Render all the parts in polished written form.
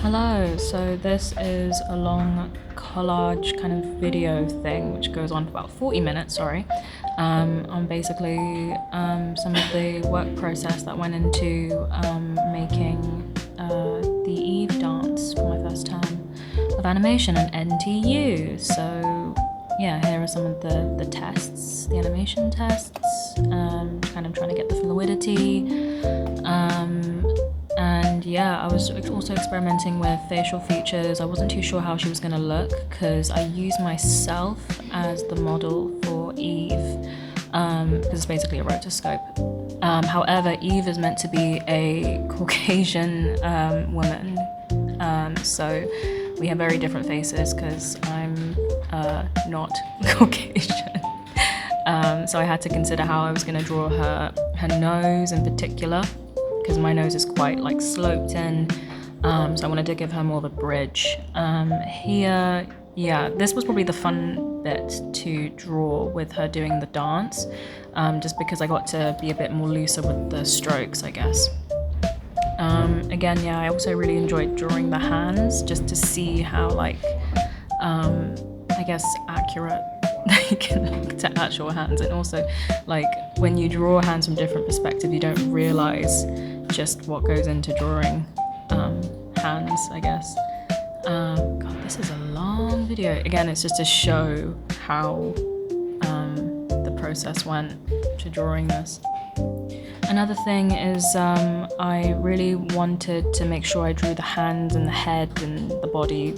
Hello, so this is a long collage kind of video thing which goes on for about 40 minutes, on basically some of the work process that went into making the Eve dance for my first term of animation at NTU. So yeah, here are some of the tests, the animation tests, kind of trying to get the fluidity. And yeah, I was also experimenting with facial features. I wasn't too sure how she was going to look because I used myself as the model for Eve, because it's basically a rotoscope. However, Eve is meant to be a Caucasian woman, so we have very different faces because I'm not Caucasian. So I had to consider how I was going to draw her nose in particular, because my nose is quite like sloped in, so I wanted to give her more of a bridge. Here, yeah, this was probably the fun bit to draw with her doing the dance, just because I got to be a bit more looser with the strokes, I guess. Again, yeah, I also really enjoyed drawing the hands just to see how I guess accurate they can look to actual hands. And also, like, when you draw hands from different perspectives, you don't realize just what goes into drawing hands, I guess. God, this is a long video. Again, it's just to show how the process went to drawing this. Another thing is I really wanted to make sure I drew the hands and the head and the body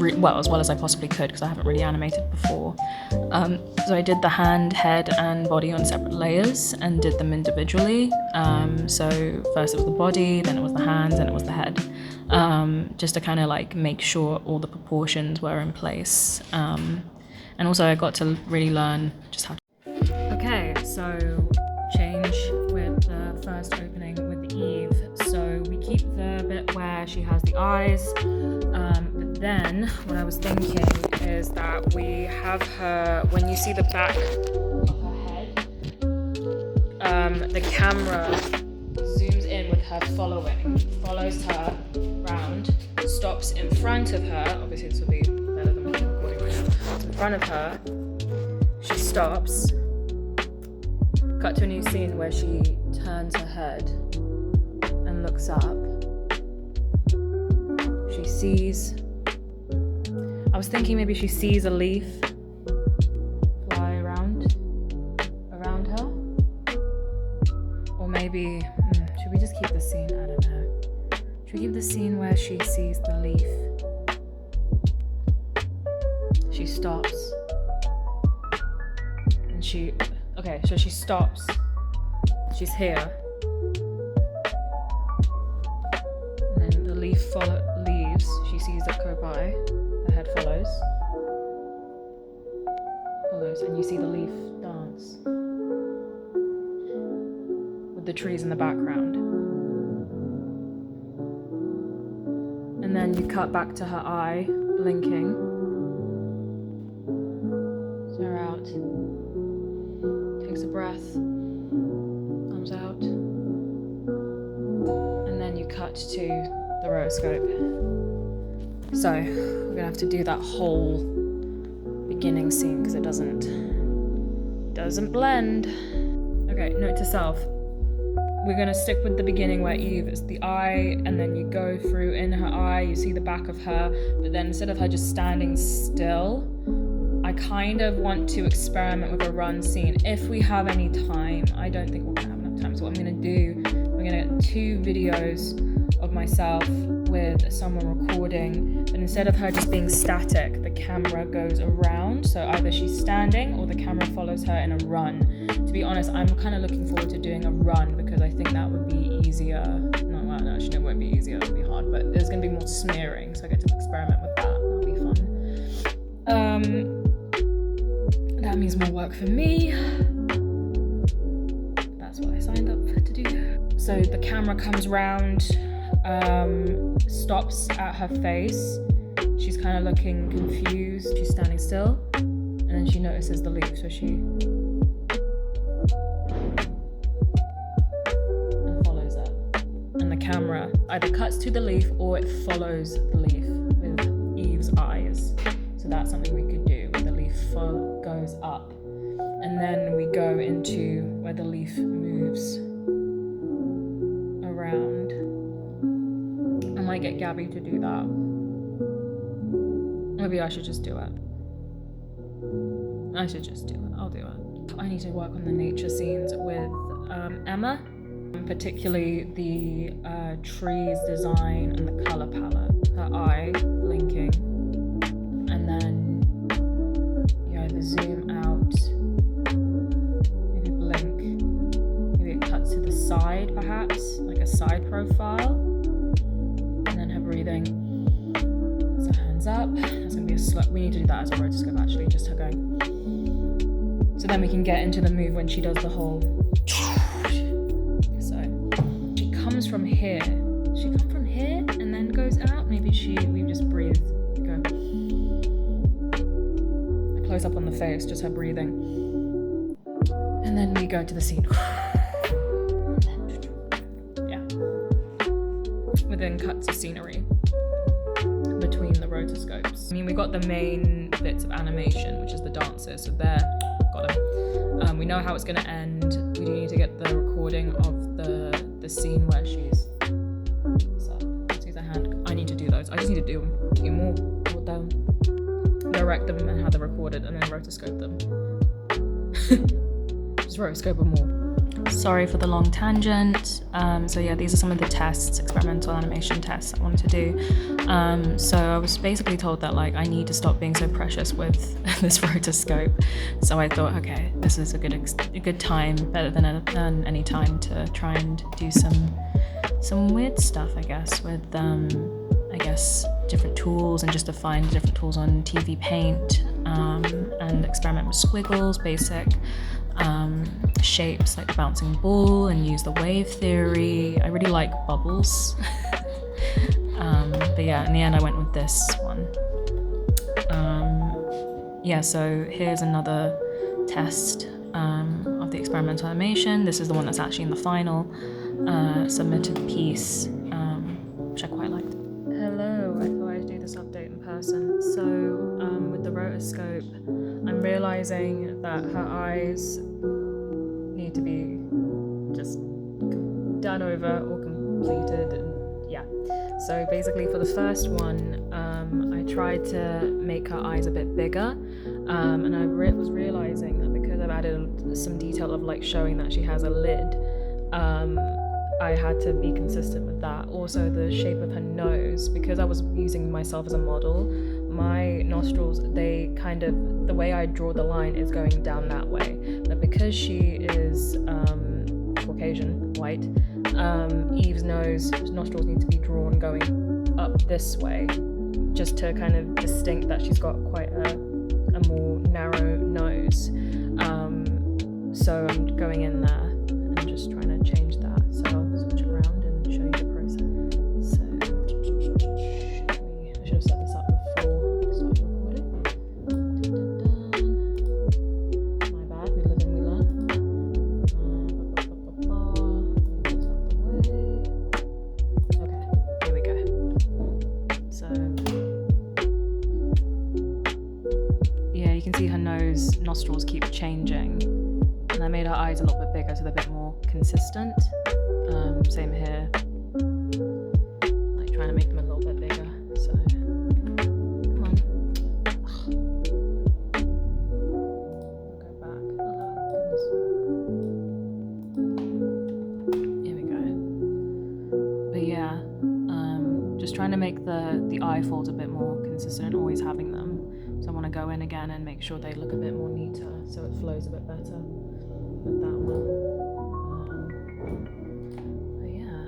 as well as I possibly could, because I haven't really animated before. So I did the hand, head and body on separate layers and did them individually. So first it was the body, then it was the hands, and it was the head, just to kind of like make sure all the proportions were in place. And also I got to really learn just how to... Okay, so change with the first opening with Eve. So we keep the bit where she has the eyes, but then what I was thinking is that we have her, when you see the back of her head, the camera zooms in with her follows her round, stops in front of her. Obviously this will be better than what I'm recording right now. So in front of her, she stops. Cut to a new scene where she turns her head and looks up. She sees... I was thinking maybe she sees a leaf fly around her. Or maybe... should we just keep the scene? I don't know. Should we keep the scene where she sees the leaf? She stops. And she... Okay, so she stops. She's here. And then the leaf leaves. She sees it go by. Her head follows. And you see the leaf dance with the trees in the background. And then you cut back to her eye, blinking. So her out. Takes a breath, thumbs out, and then you cut to the rotoscope. So we're gonna have to do that whole beginning scene because it doesn't blend. Okay, note to self. We're gonna stick with the beginning where Eve is the eye, and then you go through in her eye, you see the back of her, but then instead of her just standing still, I kind of want to experiment with a run scene if we have any time. I don't think we're gonna have enough time. So what I'm gonna do, we're gonna get 2 videos of myself with someone recording, but instead of her just being static, the camera goes around. So either she's standing or the camera follows her in a run. To be honest, I'm kind of looking forward to doing a run because I think that would be easier. No, actually it won't be easier, it'll be hard, but there's gonna be more smearing, so I get to experiment with that. That'll be fun. That means more work for me. That's what I signed up for to do. So the camera comes round, stops at her face. She's kind of looking confused. She's standing still, and then she notices the leaf, so she and follows it. And the camera either cuts to the leaf or it follows the leaf with Eve's eyes. So that's something we could do, where the leaf goes up. And then we go into where the leaf moves around. I might get Gabby to do that. Maybe I should just do it. I'll do it. I need to work on the nature scenes with Emma, particularly the trees design and the color palette, her eye blinking, and then you either zoom out, maybe blink, maybe it cuts to the side perhaps, like a side profile, and then her breathing. So hands up. That's gonna be a slow. We need to do that as a rotoscope actually, just her going. So then we can get into the move when she does the whole. So she comes from here. She comes from here and then goes out. Maybe we just breathe. Go. A close up on the face, just her breathing. And then we go to the scene. Yeah. Within cuts of scenery between the rotoscopes. I mean, we got the main bits of animation, which is the dancers. So there. Got him. We know how it's going to end. We do need to get the recording of the scene where she's. So let's use a hand. I need to do those. I just need to do more them, direct them and how they're recorded, and then rotoscope them. Just rotoscope them more. Sorry for the long tangent. So yeah, these are some of the tests, experimental animation tests I wanted to do. So I was basically told that like I need to stop being so precious with this rotoscope. So I thought, okay, this is a good time, better than any time to try and do some weird stuff, I guess, with different tools, and just to find different tools on TV Paint, and experiment with squiggles, basic shapes like the bouncing ball, and use the wave theory. I really like bubbles. But yeah, in the end I went with this one. Yeah, so here's another test of the experimental animation. This is the one that's actually in the final submitted piece, which I quite liked. Hello, I thought I'd do this update in person. So with the rotoscope, I'm realizing that her eyes need to be just done over or completed, and yeah. So basically for the first one, I tried to make her eyes a bit bigger, and I was realizing that because I've added some detail of like showing that she has a lid, I had to be consistent with that. Also the shape of her nose, because I was using myself as a model, my nostrils, they kind of, the way I draw the line is going down that way. But because she is Caucasian, white, Eve's nostrils need to be drawn going up this way, just to kind of distinct that she's got quite a more narrow nose. So I'm going in there and just trying to change that. So I'll switch it around and show you the process. So I should have set this up before I started recording. My bad, we live and we learn. That's not the way. Okay, here we go. So yeah, you can see her nostrils keep changing. And I made her eyes a little bit bigger so they're a bit more consistent. Same here. Like trying to make them a little bit bigger. So come on. Go back. Oh goodness. Here we go. But yeah, just trying to make the eye folds a bit more consistent, always having them. So I want to go in again and make sure they look a bit more neater, so it flows a bit better with that one. But yeah,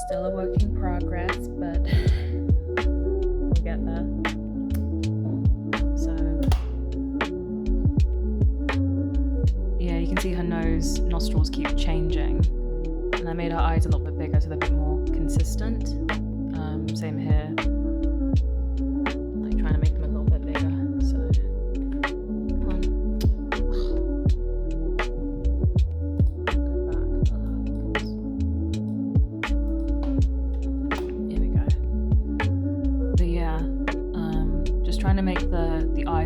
still a work in progress, but we'll get there. So yeah, you can see her nostrils keep changing, and I made her eyes a little bit bigger so they're a bit more consistent. Same here. Like trying to make them a little bit bigger. So come on. Go back.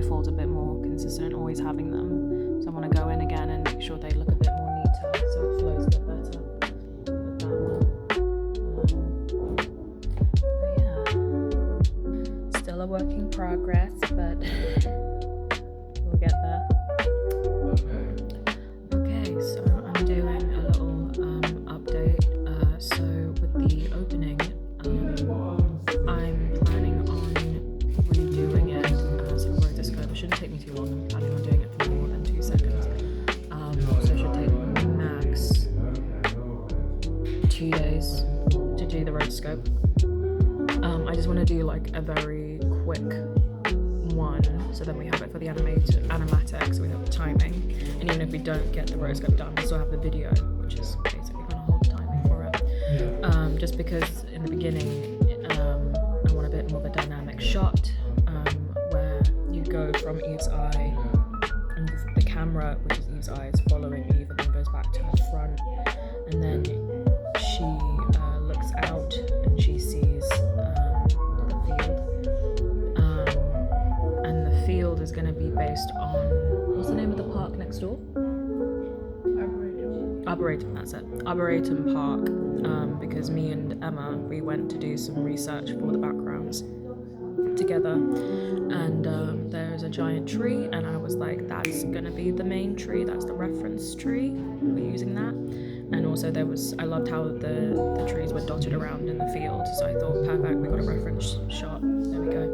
folds a bit more consistent, always having them. So I want to go in again and make sure they look a bit more neater, so it flows a bit better with that one. Yeah, still a work in progress, but we'll get there. Okay, so I'm doing a little update. So with the opening, I'm planning on redoing it as a rotoscope. It shouldn't take me too long. I'm planning on doing it for more than 2 seconds. So it should take max 2 days to do the rotoscope. I just want to do like a very quick one, so then we have it for the animatic, so we have the timing. And even if we don't get the rotoscope done, we still have the video, which is basically going to hold the timing for it. Just because in the beginning, I want a bit more of a dynamic shot, where you go from Eve's eye, and the camera, which is Eve's eye, is following Eve, and then goes back to her front, and then she looks out and she sees the field. And the field is going to be based on, what's the name of the park next door? Arboretum, that's it. Arboretum Park, because me and Emma, we went to do some research for the backgrounds together, and there's a giant tree, and I was like, that's gonna be the main tree, that's the reference tree, we're using that. And also I loved how the trees were dotted around in the field, so I thought, perfect, we got a reference shot, there we go,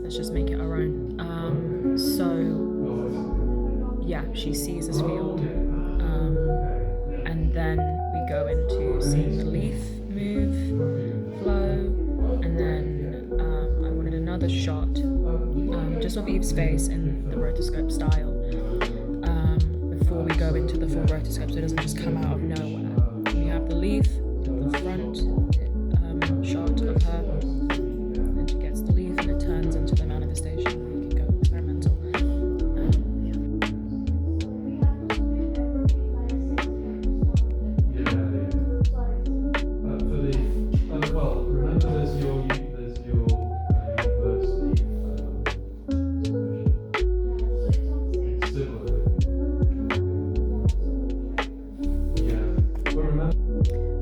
let's just make it our own. So yeah, she sees this field, and then we go into seeing the leaf move, flow, and then I wanted another shot just of Eve's face in the rotoscope style, before we go into the full rotoscope, so it doesn't just come out of nowhere. We have the leaf, the front shot of her, and she gets the leaf and it turns into the manifestation. We can go experimental. Well, remember there's your university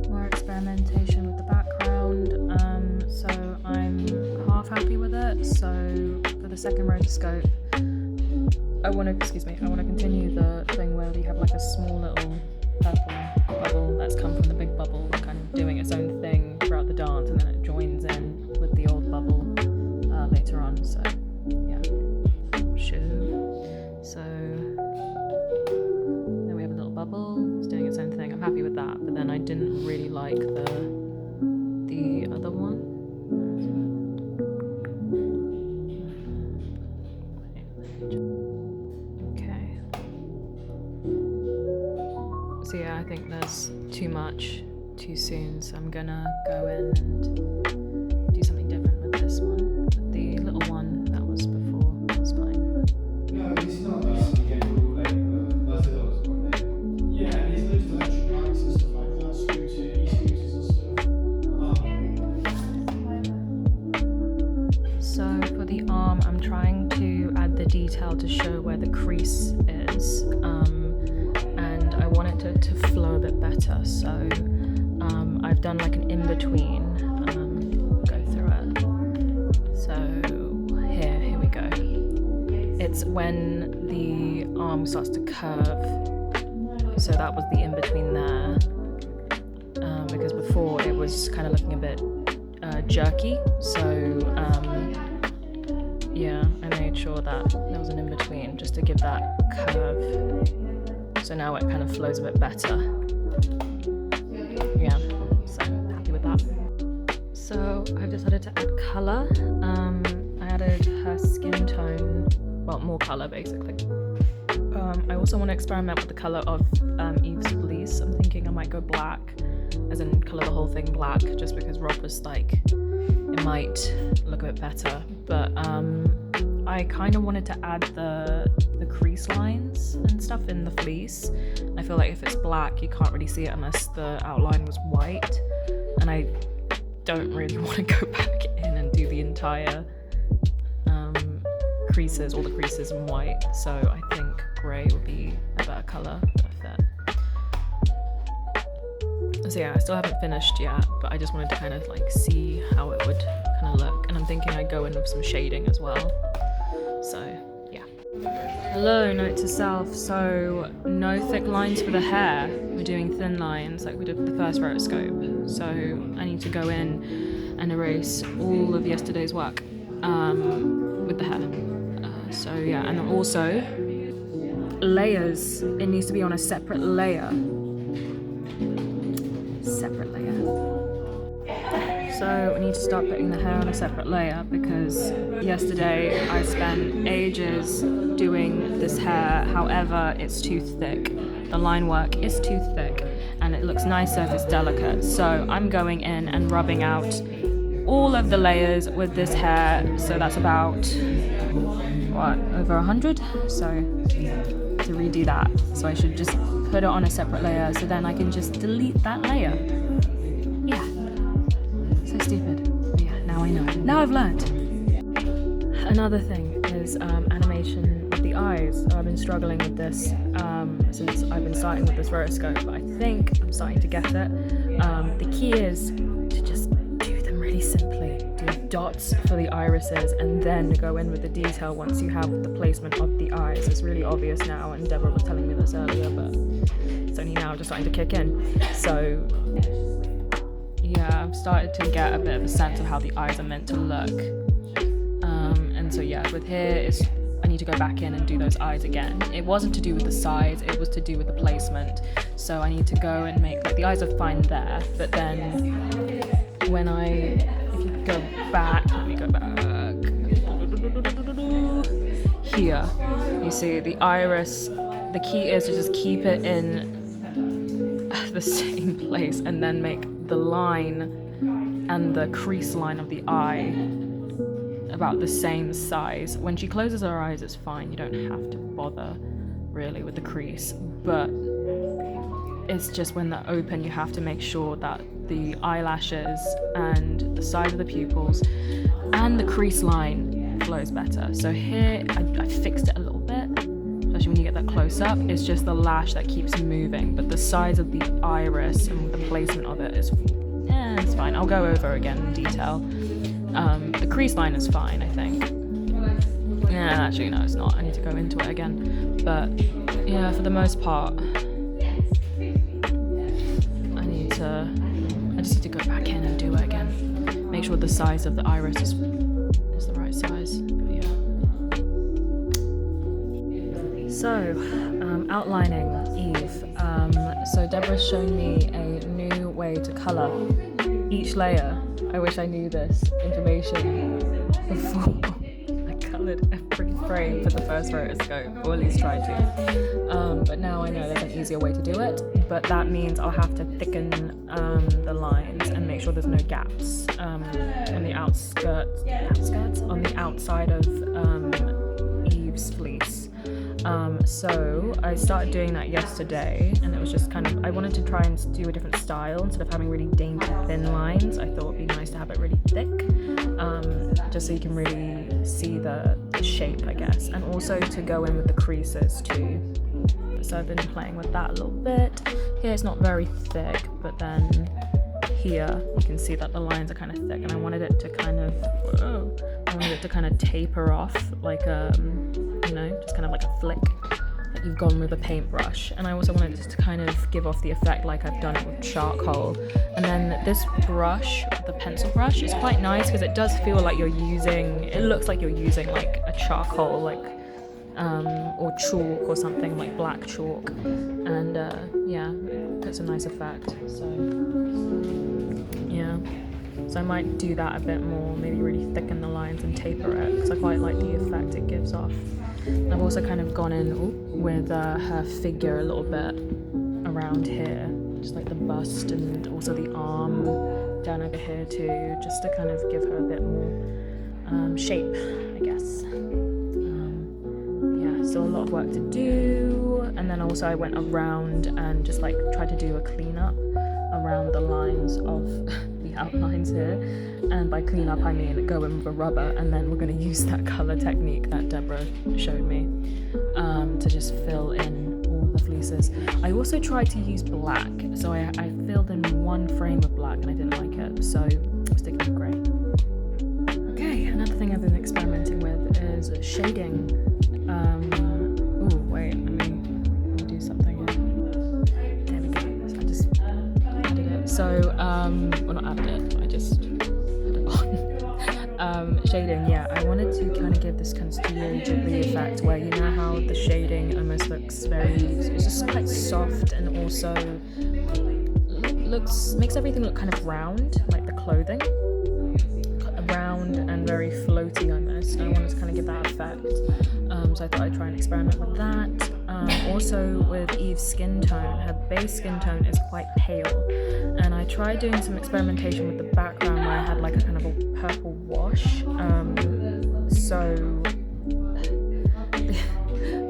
More experimentation with the background, so I'm half happy with it. So for the second rotoscope, I want to continue the thing where we have like a small little purple bubble that's come from the big bubble, kind of doing its own thing throughout the dance, and then it joins in with the old bubble later on. So yeah, so then we have a little bubble, it's doing its own thing. I'm happy with that, but then I didn't really like the other one. Okay. So yeah, I think there's too much too soon, so I'm gonna go in and do something different with this one. The little one that was before was fine. No, it's not like you get to like yeah, and it's loads of electric bikes and stuff like that, e-scooters and stuff. So for the arm, I'm trying to add the detail to show where the crease is, and I want it to flow a bit better. So I've done like an in-between, go through it. So here we go. It's when the arm starts to curve. So that was the in-between there, because before it was kind of looking a bit jerky. So yeah, I made sure that there was an in-between just to give that curve. So now it kind of flows a bit better. Yeah, so happy with that. So I've decided to add colour. I added her skin tone, well, more colour basically. I also want to experiment with the colour of Eve's fleece. I'm thinking I might go black, as in colour the whole thing black, just because Rob was like, it might look a bit better. But I kind of wanted to add the crease lines and stuff in the fleece. I feel like if it's black, you can't really see it unless the outline was white. And I don't really want to go back in and do the entire creases, all the creases in white. So I think grey would be a better colour for fit. So yeah, I still haven't finished yet, but I just wanted to kind of like see how it would kind of look. And I'm thinking I'd go in with some shading as well. So yeah. Hello, note to self. So no thick lines for the hair. We're doing thin lines like we did with the first rotoscope. So I need to go in and erase all of yesterday's work with the hair. So yeah, and also layers. It needs to be on a separate layer. So we need to start putting the hair on a separate layer because yesterday I spent ages doing this hair. However, it's too thick. The line work is too thick and it looks nicer if it's delicate. So I'm going in and rubbing out all of the layers with this hair. So that's about, what, over 100? So to redo that. So I should just put it on a separate layer so then I can just delete that layer. Yeah. So stupid. But yeah, now I know. Now I've learned. Another thing is animation with the eyes. So I've been struggling with this since I've been starting with this rotoscope, but I think I'm starting to get it. The key is to just do them really simply. Do dots for the irises and then go in with the detail once you have the placement of the eyes. It's really obvious now, and Deborah was telling me this earlier, but it's only now just starting to kick in. So yeah, I've started to get a bit of a sense of how the eyes are meant to look. And so yeah, with here, I need to go back in and do those eyes again. It wasn't to do with the size, it was to do with the placement. So I need to go and make, like, the eyes are fine there, but then when if you go back, let me go back. Here, you see the iris, the key is to just keep it in the same place and then make the line and the crease line of the eye about the same size. When she closes her eyes, it's fine. You don't have to bother really with the crease, but it's just when they're open, you have to make sure that the eyelashes and the size of the pupils and the crease line flows better. So here, I fixed it a little bit, especially when you get that close up. It's just the lash that keeps moving, but the size of the iris and the placement of it is, it's fine. I'll go over again in detail. The crease line is fine, I think. Yeah, actually no, it's not. I need to go into it again. But yeah, for the most part, I just need to go back in and do it again. Make sure the size of the iris is the right size. But yeah. So, outlining Eve. So Deborah's shown me a new way to colour each layer. I wish I knew this information before I coloured every frame for the first rotoscope, or at least tried to. But now I know there's an easier way to do it, but that means I'll have to thicken the lines and make sure there's no gaps on the on the outside of Eve's fleece. So I started doing that yesterday, and it was just kind of, I wanted to try and do a different style. Instead of having really dainty thin lines, I thought it'd be nice to have it really thick, just so you can really see the shape, I guess, and also to go in with the creases too. So I've been playing with that a little bit. Here it's not very thick, but then here you can see that the lines are kind of thick, and I wanted it to kind of taper off, like just kind of like a flick that you've gone with a paintbrush. And I also wanted it to kind of give off the effect like I've done it with charcoal. And then this brush, the pencil brush, is quite nice because it does feel like it looks like you're using like a charcoal, like or chalk or something, like black chalk, and yeah, it's a nice effect. So yeah, so I might do that a bit more, maybe really thicken the lines and taper it, because I quite like the effect it gives off. I've also kind of gone in with her figure a little bit around here, just like the bust and also the arm down over here too, just to kind of give her a bit more shape, I guess. Yeah, so a lot of work to do. And then also I went around and just like tried to do a cleanup around the lines of the outlines here, and by clean up I mean go in with a rubber, and then we're going to use that colour technique that Deborah showed me to just fill in all the fleeces. I also tried to use black, so I filled in one frame of black and I didn't like it, so I'm sticking with grey. Okay, another thing I've been experimenting with is shading. Oh wait, let me do something here. There we go. So I just added it. So, well, not added it, I just put it on. Shading, yeah, I wanted to kind of give this kind of Studio Ghibli effect where you know how the shading almost looks it's just quite soft, and also makes everything look kind of round, like the clothing. Round and very floaty almost, and I wanted to kind of give that effect, so I thought I'd try and experiment with that. Also with Eve's skin tone, her base skin tone is quite pale, and I tried doing some experimentation with the background where I had like a kind of a purple wash, but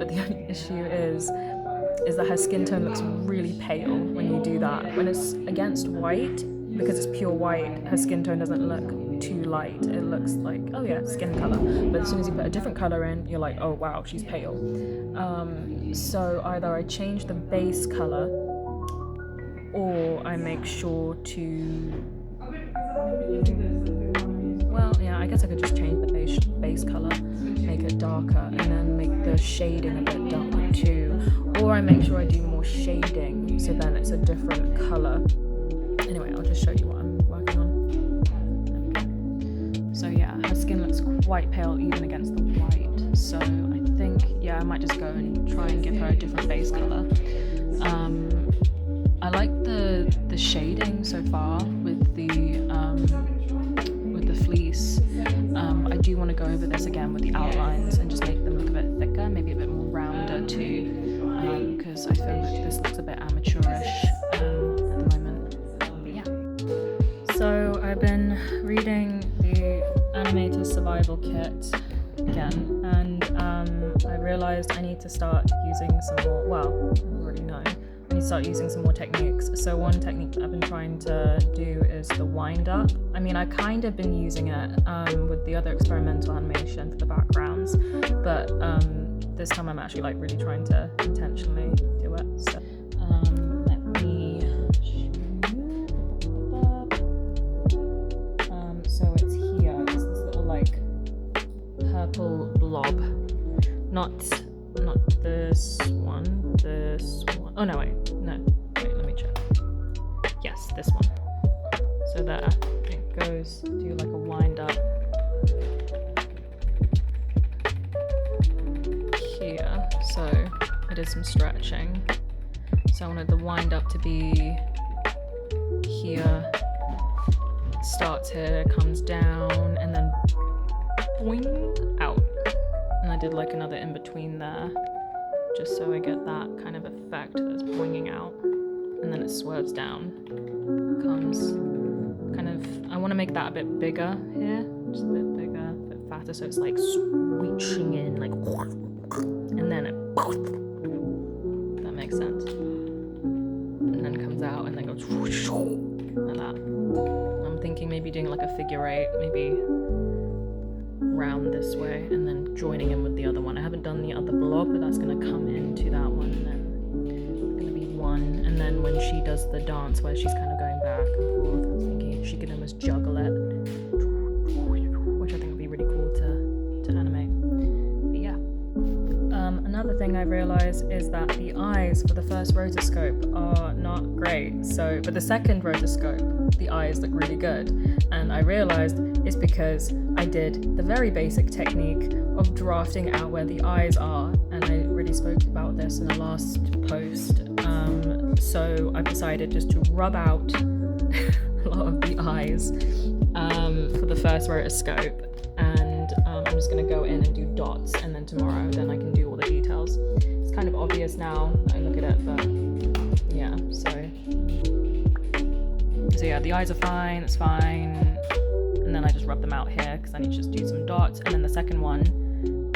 the only issue is that her skin tone looks really pale when you do that. When it's against white, because it's pure white, her skin tone doesn't look too light. It looks like, oh yeah, skin color. But as soon as you put a different color in, you're like, oh wow, she's pale. So either I change the base color, or I make sure to, well, yeah, I guess I could just change the base color, make it darker, and then make the shading a bit darker too. Or I make sure I do more shading, so then it's a different color. Anyway, I'll just show you what I'm working on. So yeah, her skin looks quite pale even against the white. So I think, yeah, I might just go and try and give her a different base color. I like the shading so far with the fleece. I do want to go over this again with the outlines and just make them look a bit thicker, maybe a bit more rounder too, because I feel like this looks a bit amateurish at the moment. But yeah. So I've been reading the Animator Survival Kit again, and I realized I need to start using some more, well, I already know, I need to start using some more techniques. So one technique that I've been trying to do is the wind up. I mean, I kind of been using it with the other experimental animation for the backgrounds, but this time I'm actually like really trying to intentionally do it. So let me show you. So it's here, it's this little like purple blob, not this one, oh no, wait, let me check. Yes, this one. So that it goes to like a wind up here. So I did some stretching. So I wanted the wind up to be here, starts here, comes down, and then boing, out. And I did like another in between there, just so I get that kind of effect that's boinging out. And then it swerves down, comes kind of, I want to make that a bit bigger here, just a bit bigger, a bit faster, so it's like switching in, like, and then it, that makes sense. And then comes out and then goes like that. I'm thinking maybe doing like a figure eight, maybe round this way, and then joining in with the other one. I haven't done the other blob, but that's going to come into that one, and then it's going to be one. And then when she does the dance where she's kind of going back and forth, I was thinking she could almost juggle it, which I think would be really cool to animate. But yeah. Another thing I realized is that the eyes for the first rotoscope are not great. So for the second rotoscope, the eyes look really good. And I realized it's because I did the very basic technique of drafting out where the eyes are. And I really spoke about this in the last post. So I've decided just to rub out a lot of the eyes for the first rotoscope. And I'm just going to go in and do dots, and then tomorrow then I can do all the details. It's kind of obvious now that I look at it, but yeah, so yeah, the eyes are fine, it's fine, and then I just rub them out here because I need to just do some dots. And then the second one,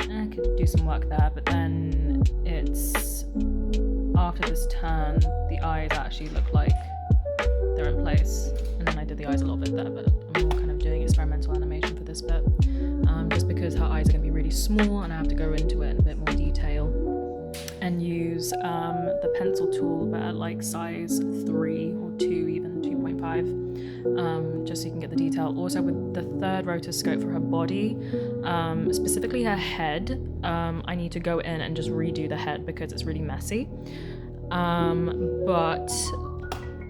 I could do some work there, but then it's after this turn, the eyes actually look like they're in place. And then I did the eyes a little bit there, but I'm more kind of doing experimental animation for this bit. Just because her eyes are going to be really small and I have to go into it in a bit more detail and use the pencil tool, but at like size 3 or 2, even 2.5, just so you can get the detail. Also with the third rotoscope for her body, specifically her head, I need to go in and just redo the head because it's really messy. But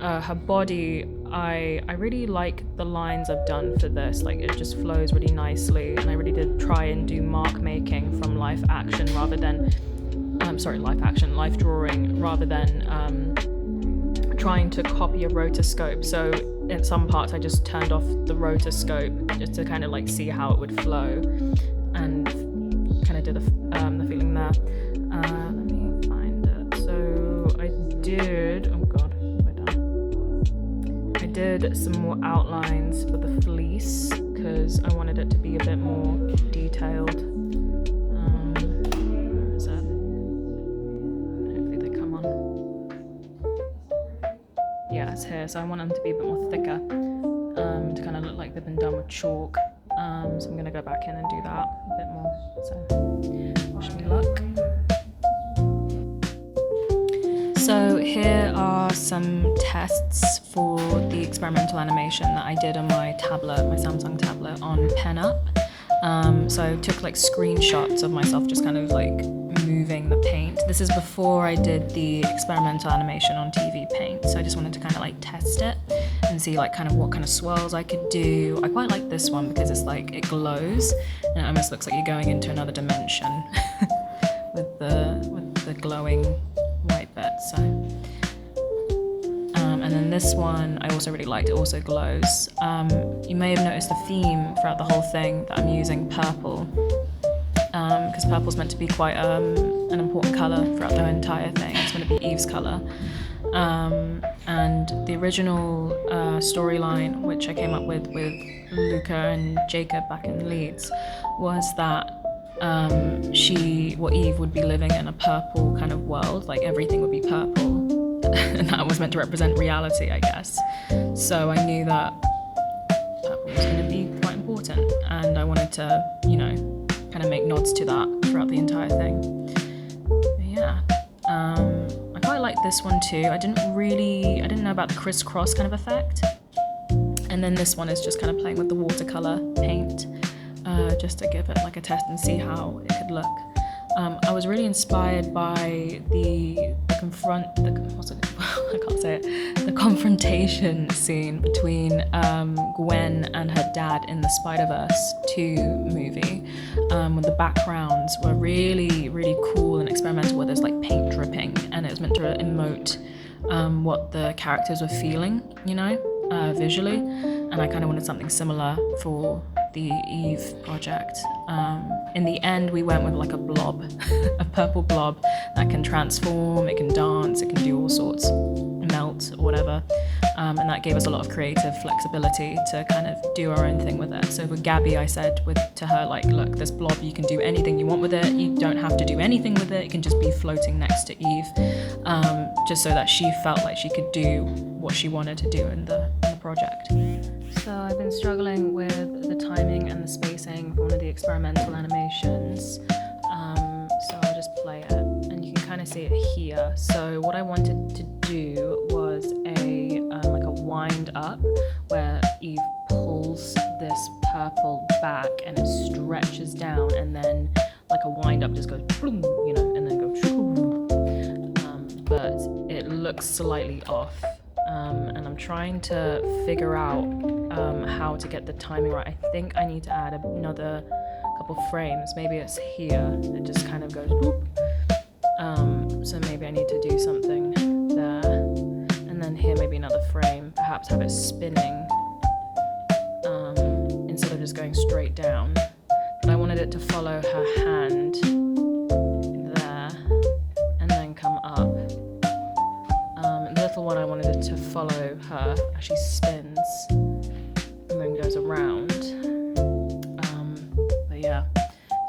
her body, I really like the lines I've done for this. Like, it just flows really nicely, and I really did try and do mark making from live action rather than live drawing rather than trying to copy a rotoscope. So in some parts I just turned off the rotoscope just to kind of like see how it would flow, and kind of did the feeling there. Let me find it. So I did, oh god, we're done. I did some more outlines for the fleece because I wanted it to be a bit more detailed. Where is it? Hopefully they come on. Yeah, it's here. So I want them to be a bit more thicker, to kind of look like they've been done with chalk. So I'm gonna go back in and do that a bit more. So wish me luck. So here are some tests for the experimental animation that I did on my tablet, my Samsung tablet, on PenUp. So I took like screenshots of myself just kind of like moving the paint. This is before I did the experimental animation on TV Paint, so I just wanted to kind of like test it and see like kind of what kind of swirls I could do. I quite like this one because it's like, it glows and it almost looks like you're going into another dimension with the glowing white bit. So and then this one I also really liked, it also glows. You may have noticed the theme throughout the whole thing that I'm using purple, because purple's meant to be quite an important colour throughout the entire thing. It's going to be Eve's colour. And the original storyline, which I came up with Luca and Jacob back in Leeds, was that Eve would be living in a purple kind of world, like everything would be purple. And that was meant to represent reality, I guess. So I knew that purple was going to be quite important, and I wanted to, you know, kind of make nods to that throughout the entire thing. But yeah, I quite like this one too. I didn't know about the crisscross kind of effect. And then this one is just kind of playing with the watercolor paint, just to give it like a test and see how it could look. I was really inspired by the confrontation scene between Gwen and her dad in the Spider-Verse 2 movie, when the backgrounds were really, really cool and experimental, where there's like paint dripping and it was meant to emote what the characters were feeling, you know, visually. And I kind of wanted something similar for the Eve project. In the end, we went with like a blob, a purple blob that can transform, it can dance, it can do all sorts, melt or whatever. And that gave us a lot of creative flexibility to kind of do our own thing with it. So with Gabby, I said to her, like, look, this blob, you can do anything you want with it. You don't have to do anything with it. It can just be floating next to Eve, just so that she felt like she could do what she wanted to do in the project. So I've been struggling with the timing and the spacing for one of the experimental animations. So I'll just play it, and you can kind of see it here. So what I wanted to do was like a wind up, where Eve pulls this purple back and it stretches down, and then like a wind up just goes boom, you know, and then goes but it looks slightly off. And I'm trying to figure out how to get the timing right. I think I need to add another couple frames. Maybe it's here. It just kind of goes boop. So maybe I need to do something there. And then here maybe another frame. Perhaps have it spinning instead of just going straight down. But I wanted it to follow her hand there and then come up. The little one, I wanted it to follow her as she spins and then goes around. But yeah,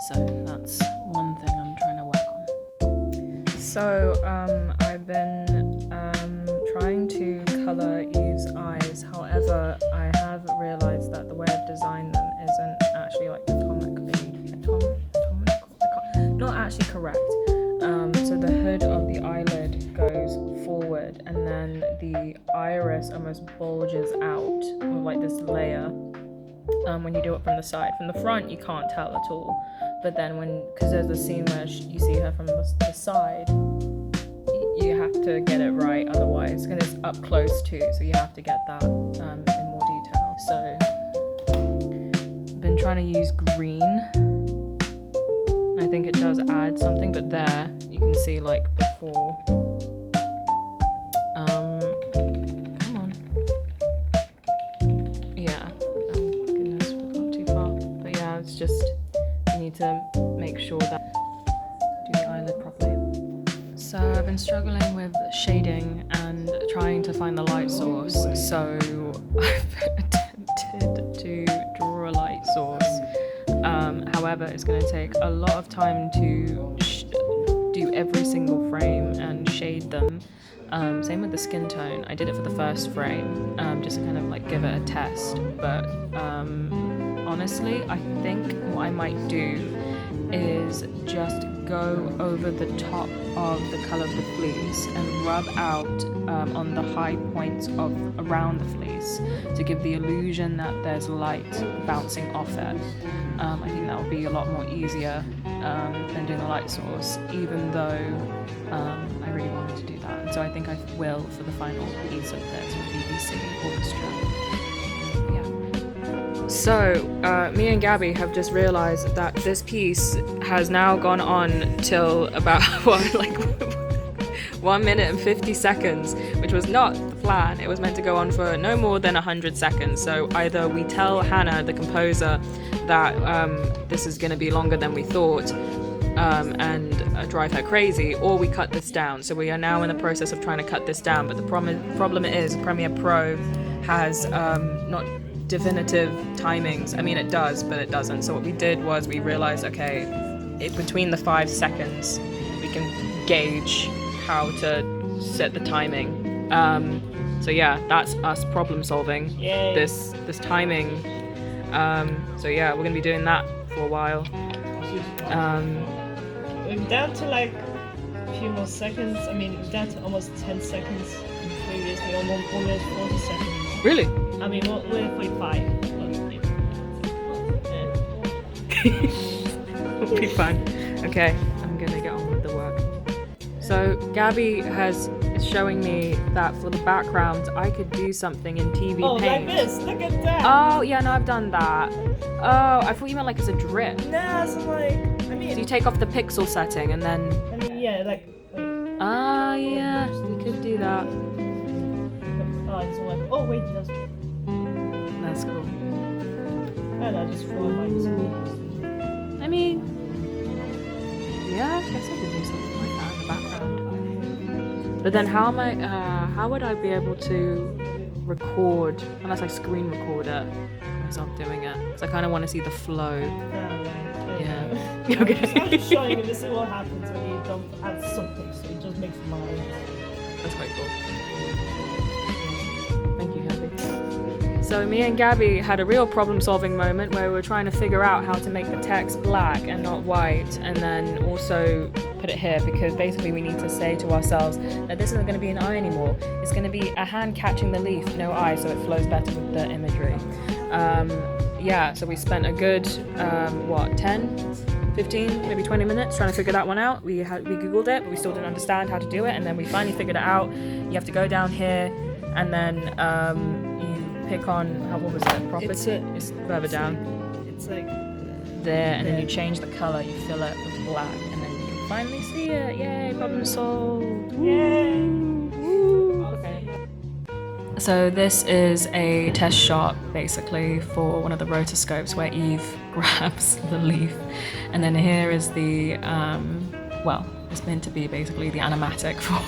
so that's one thing I'm trying to work on. So I've been trying to colour Eve's eyes bulges out with like this layer when you do it from the side. From the front, you can't tell at all. But then because there's a scene where you see her from the side, you have to get it right otherwise, and it's up close too, so you have to get that in more detail. So I've been trying to use green. I think it does add something, but there you can see like before. Come on. Yeah. Oh goodness, we've gone too far. But yeah, it's just you need to make sure that do the eyelid properly. So I've been struggling with shading and trying to find the light source. So I've attempted to draw a light source. However, it's going to take a lot of time to do every single frame and shade them. Same with the skin tone. I did it for the first frame, just to kind of like give it a test. But honestly, I think what I might do is just go over the top of the colour of the fleece and rub out on the high points of around the fleece to give the illusion that there's light bouncing off it. I think that would be a lot more easier than doing the light source, even though I really wanted to do that. And so I think I will for the final piece of this with BBC Orchestra. So, me and Gabby have just realised that this piece has now gone on till about, 1 minute and 50 seconds, which was not the plan. It was meant to go on for no more than 100 seconds. So either we tell Hannah, the composer, that this is going to be longer than we thought and drive her crazy, or we cut this down. So we are now in the process of trying to cut this down. But the problem is Premiere Pro has not definitive timings. I mean, it does, but it doesn't. So what we did was we realized, okay, between the 5 seconds, we can gauge how to set the timing. So yeah, that's us problem solving. Yay. This timing. So yeah, we're gonna be doing that for a while. We're down to like a few more seconds. I mean, we're down to almost 10 seconds previously, almost 40 seconds. Really? I mean, we're 45. We'll be fine. Okay, I'm gonna get on with the work. So Gabby is showing me that for the background, I could do something in TV Paint. Like this. Look at that. Oh yeah, no, I've done that. Oh, I thought you meant like as a drip. Nah, so like, I mean. So you take off the pixel setting and then. I mean, yeah, like. Ah, yeah, you could do that. Oh wait, that's cool. And I just follow my screen. I mean, yeah, I guess I could do something like that in the background. But then how would I be able to record, unless I screen record it, myself doing it? Because I kind of want to see the flow. Yeah. Okay. I'm just showing you to see what happens when you don't add something, so it just makes mine. That's quite cool. Thank you, Gabby. So me and Gabby had a real problem-solving moment where we were trying to figure out how to make the text black and not white, and then also put it here, because basically we need to say to ourselves that this isn't going to be an eye anymore. It's going to be a hand catching the leaf, no eye, so it flows better with the imagery. Yeah, so we spent a good 10, 15, maybe 20 minutes trying to figure that one out. We googled it, but we still didn't understand how to do it, and then we finally figured it out. You have to go down here, and then you pick on what was it? Property. It's further down. It's like there, and then you change the color. You fill it with black, and then you can finally see it. Yay! Problem solved. Yay! Woo. Okay. So this is a test shot, basically, for one of the rotoscopes where Eve grabs the leaf, and then here is the it's meant to be basically the animatic for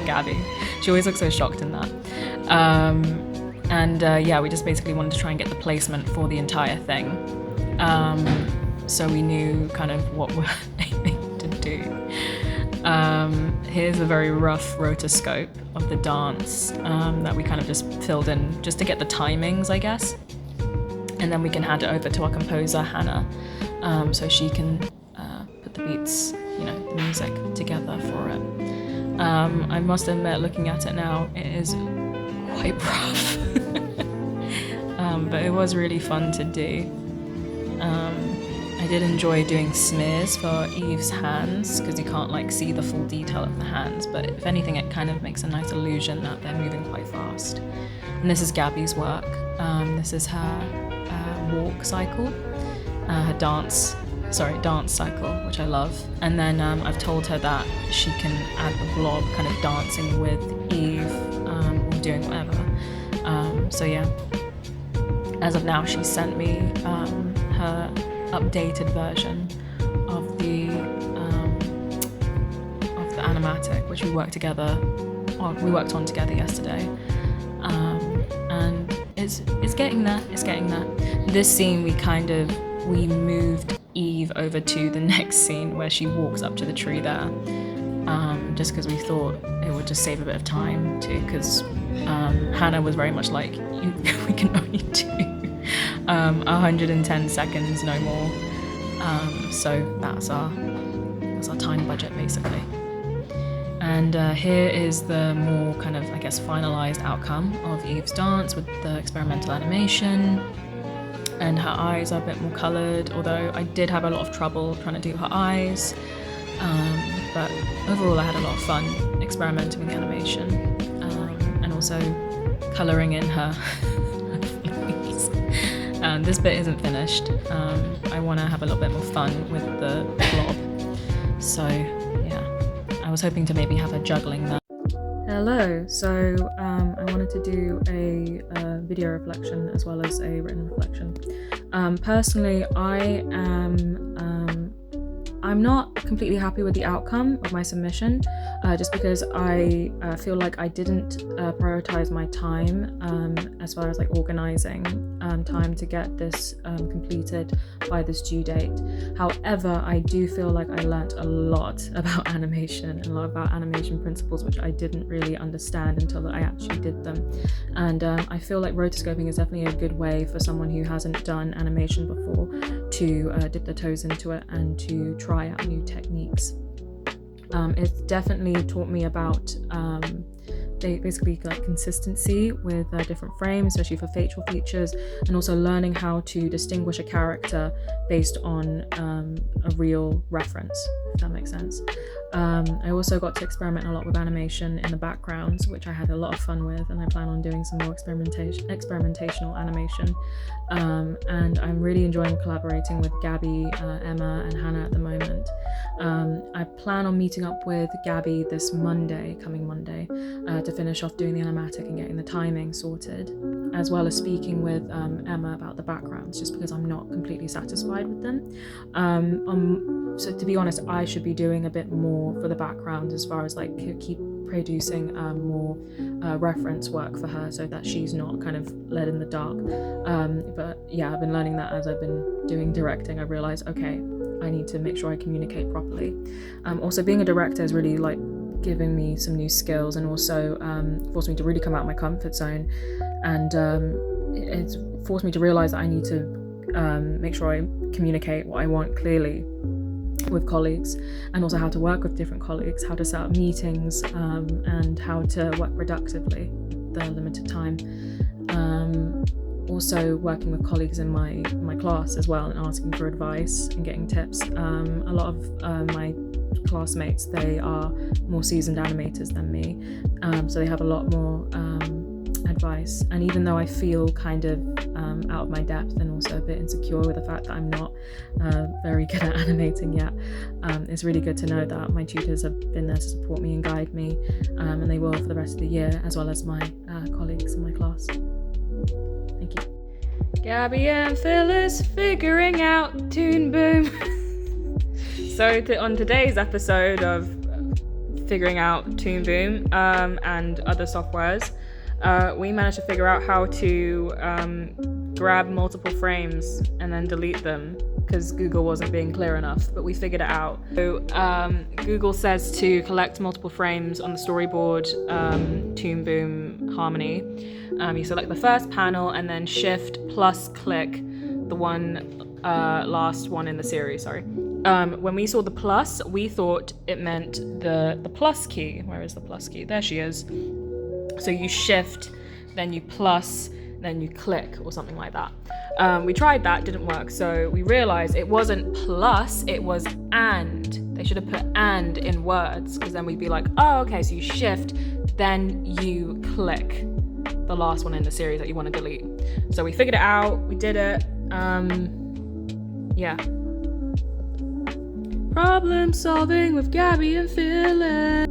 Gabby. She always looks so shocked in that. We just basically wanted to try and get the placement for the entire thing. So we knew kind of what we're aiming to do. Here's a very rough rotoscope of the dance that we kind of just filled in just to get the timings, I guess. And then we can hand it over to our composer, Hannah, so she can put the beats, the music together for it. I must admit, looking at it now, it is quite rough. But it was really fun to do. I did enjoy doing smears for Eve's hands because you can't like see the full detail of the hands, but if anything it kind of makes a nice illusion that they're moving quite fast. And this is Gabby's work. This is her walk cycle, her dance cycle, which I love. And then I've told her that she can add the blob kind of dancing with Eve or doing whatever. So yeah, as of now she's sent me her updated version of the animatic, which we worked on together yesterday, and it's getting there. This scene we moved Eve over to the next scene where she walks up to the tree there, just because we thought it would just save a bit of time too, because Hannah was very much like, we can only do 110 seconds, no more. So that's our time budget basically. And here is the more kind of, I guess, finalized outcome of Eve's dance with the experimental animation. And her eyes are a bit more colored, although I did have a lot of trouble trying to do her eyes. But overall I had a lot of fun experimenting with the animation, and also coloring in her face. This bit isn't finished. I want to have a little bit more fun with the blob. So yeah, I was hoping to maybe have her juggling that. Hello, so I wanted to do a video reflection as well as a written reflection. Personally, I'm not completely happy with the outcome of my submission, just because I feel like I didn't prioritize my time as far as like organizing time to get this completed by this due date. However, I do feel like I learnt a lot about animation and a lot about animation principles, which I didn't really understand until I actually did them. And I feel like rotoscoping is definitely a good way for someone who hasn't done animation before to dip their toes into it and to try out new techniques. It's definitely taught me about basically like consistency with different frames, especially for facial features, and also learning how to distinguish a character based on a real reference, if that makes sense. I also got to experiment a lot with animation in the backgrounds, which I had a lot of fun with, and I plan on doing some more experimentational animation. And I'm really enjoying collaborating with Gabby, Emma and Hannah at the moment. I plan on meeting up with Gabby this coming Monday, to finish off doing the animatic and getting the timing sorted, as well as speaking with Emma about the backgrounds, just because I'm not completely satisfied with them. So to be honest, I should be doing a bit more for the background as far as like keep producing more reference work for her so that she's not kind of led in the dark. But yeah, I've been learning that as I've been doing directing. I realized, okay, I need to make sure I communicate properly. Also being a director is really like giving me some new skills, and also forced me to really come out of my comfort zone, and it's forced me to realize that I need to make sure I communicate what I want clearly with colleagues, and also how to work with different colleagues, how to set up meetings, and how to work productively with the limited time. Also working with colleagues in my class as well and asking for advice and getting tips. A lot of my classmates, they are more seasoned animators than me, so they have a lot more advice, and even though I feel kind of out of my depth and also a bit insecure with the fact that I'm not very good at animating yet, it's really good to know that my tutors have been there to support me and guide me, and they will for the rest of the year, as well as my colleagues in my class. Thank you. Gabby and Phyllis figuring out Toon Boom. So on today's episode of figuring out Toon Boom and other softwares, we managed to figure out how to grab multiple frames and then delete them because Google wasn't being clear enough, but we figured it out. So Google says to collect multiple frames on the storyboard Toon Boom Harmony. You select the first panel and then shift plus click the last one in the series, sorry. When we saw the plus, we thought it meant the plus key. Where is the plus key? There she is. So you shift then you plus, then you click or something like that. We tried that, didn't work. So we realized it wasn't plus, it was and. They should have put and in words, because then we'd be like, oh, okay, so you shift, then you click the last one in the series that you want to delete. So we figured it out, we did it. Yeah. Problem solving with Gabby and Philip.